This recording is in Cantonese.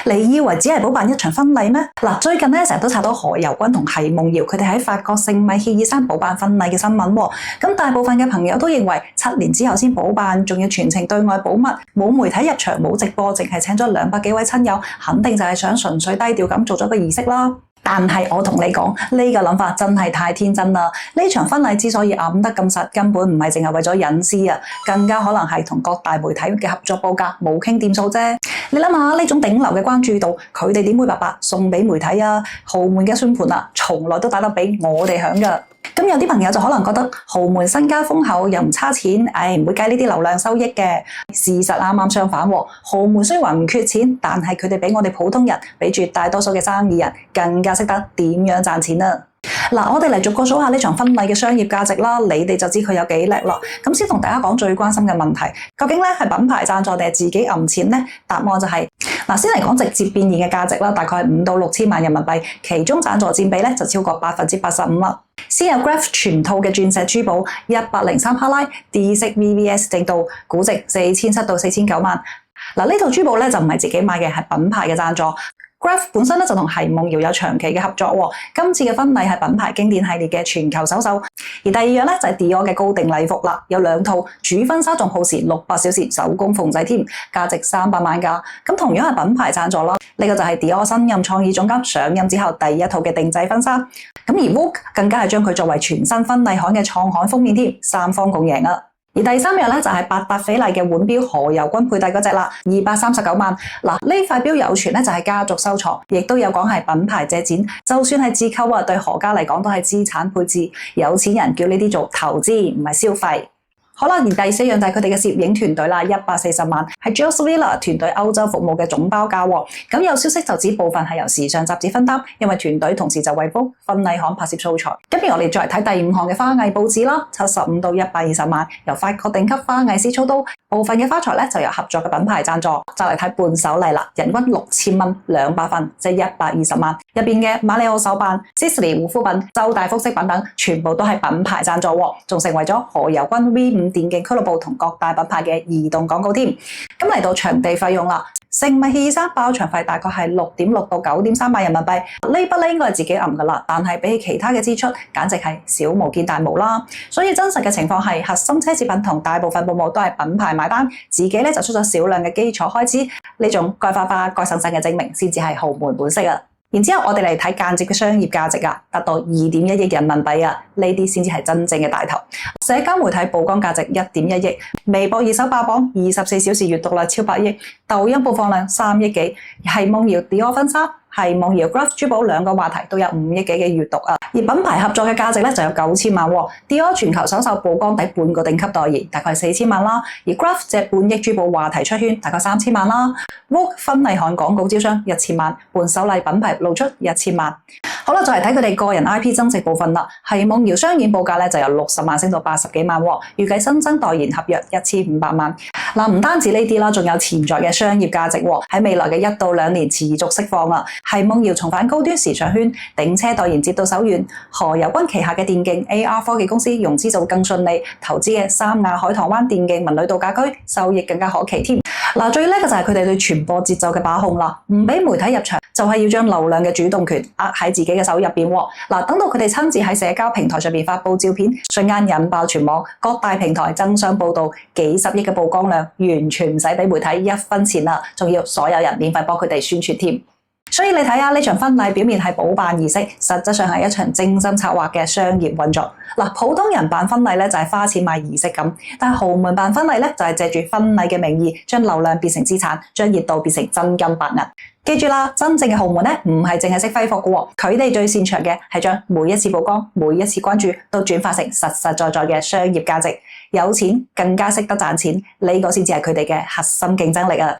你以為只係補辦一場婚禮咩？嗱，最近咧成日都查到何猷君同奚夢瑤佢哋喺法國聖米歇爾山補辦婚禮嘅新聞喎。咁大部分嘅朋友都認為7年之後先補辦，仲要全程對外保密，冇媒體入場，冇直播，淨係請咗200幾位親友，肯定就係想純粹低調咁做咗個儀式啦。但係我同你講，呢個諗法真係太天真啦！呢場婚禮之所以揞得咁實，根本唔係淨係為咗隱私啊，更加可能係同各大媒體嘅合作報價冇傾掂數啫。你諗下呢種頂流嘅關注度，佢哋點會白白送俾媒體啊？豪門嘅算盤啊，從來都打得比我哋響噶。咁有啲朋友就可能覺得豪門身家豐厚又唔差錢，唔會計呢啲流量收益嘅。事實啱啱相反喎，豪門雖然唔缺錢，但係佢哋比我哋普通人，比絕大多數嘅生意人更加識得點樣賺錢啊！嗱，我哋嚟逐個數下呢場婚禮嘅商業價值啦，你哋就知佢有幾叻咯。咁先同大家講最關心嘅問題，究竟咧係品牌贊助定係自己揞錢呢？答案就係先嚟講直接變現嘅價值啦，大概係5到6千萬人民幣，其中贊助佔比咧就超過85%啦。先有 Graf 全套嘅鑽石珠寶103克拉 D 式 VVS 正度，估值4700到4009萬。嗱，呢套珠寶咧就唔係自己買嘅，係品牌嘅贊助。Graf 本身咧就同奚夢瑤有長期嘅合作喎，今次嘅婚禮係品牌經典系列嘅全球首秀。而第二樣咧就係 Dior 嘅高定禮服啦，有2套主婚紗，仲耗時600小時手工縫製添，價值300萬㗎。咁同樣係品牌贊助啦，呢個就係 Dior 新任創意總監上任之後第一套嘅定製婚紗。咁而 Vogue 更加係將佢作為全新婚禮刊嘅創刊封面添，3方共贏啊！而第三樣咧就係百達翡麗嘅腕錶何猷君佩戴嗰隻啦，239萬。嗱，呢塊錶有傳咧就係家族收藏，亦都有講係品牌借展。就算係自購啊，對何家嚟講都係資產配置。有錢人叫呢啲做投資，唔係消費。好啦，而第4樣就係佢哋嘅攝影團隊啦，140萬，係 Jules Villa 團隊歐洲服務嘅總包價喎。咁有消息就指部分係由時尚雜誌分擔，因為團隊同時就為Vogue婚禮刊拍攝素材。跟住我哋再嚟睇第5項嘅花藝佈置啦，75到120萬，由法國頂級花藝師操刀。部分嘅花材咧就由合作嘅品牌贊助。就嚟睇伴手禮啦，人均6000蚊200份，即係120萬。入邊嘅馬里奧手辦、Sisley 護膚品、周大福飾品等，全部都係品牌贊助喎，仲成為咗何猷君 V5電競俱樂部同各大品牌嘅移動廣告添。咁嚟到場地費用啦，聖米歇爾山包場費大概係6.6到9.3萬人民幣，呢筆咧應該係自己揞噶啦，但係比起其他嘅支出，簡直係小巫見大巫啦。所以真實嘅情況係，核心奢侈品同大部分服務都係品牌買單，自己咧就出咗少量嘅基礎開支，呢種該花花該省省嘅證明，先至係豪門本色啊！然之後我哋嚟睇間接嘅商業價值啊，達到2.1億人民幣啊，呢啲先至係真正嘅大頭。社交媒體曝光價值1.1億，微博熱搜霸榜24小時閱讀量超8億，抖音播放量3億幾，奚夢瑤 Dior 婚紗、奚夢瑤 Graf 珠寶2個話題都有5億幾嘅閱讀啊。而品牌合作嘅價值咧就有9000萬喎。Dior 全球首秀曝光底半個頂級代言，大概4000萬啦。而 Graf 隻半億珠寶話題出圈，大概3000萬啦。Vogue 婚禮刊廣告招商1000萬，伴手禮品牌露出1000萬。好啦，再嚟睇佢哋個人 IP 增值部分啦。奚夢瑤商演報價咧就由60萬升到80幾萬喎，預計新增代言合約1500萬。嗱，唔單止呢啲啦，仲有潛在嘅商業價值喎，喺未來嘅1到2年持續釋放啊。奚夢瑤重返高端時尚圈，頂車代言接到手軟。何猷君旗下嘅電競 AR 科技公司融資就會更順利，投資嘅三亞海棠灣電競文旅度假區收益更加可期添。嗱，最叻嘅就係佢哋對傳播節奏嘅把控啦，唔俾媒體入場，就係要將流量嘅主動權握喺自己嘅手入邊喎。嗱，等到佢哋親自喺社交平台上邊發布照片，瞬間引爆全網，各大平台爭相報導，幾十億嘅曝光量，完全唔使俾媒體1分錢啦，仲要所有人免費幫佢哋宣傳添。所以你睇下呢場婚禮表面係補辦儀式，實質上係一場精心策劃嘅商業運作。嗱，普通人辦婚禮咧就係花錢買儀式感，但係豪門辦婚禮咧就係借住婚禮嘅名義，將流量變成資產，將熱度變成真金白銀。記住啦，真正嘅豪門咧唔係淨係識揮霍嘅喎，佢哋最擅長嘅係將每一次曝光、每一次關注都轉化成實實在在嘅商業價值。有錢更加識得賺錢，呢個先至係佢哋嘅核心競爭力啊！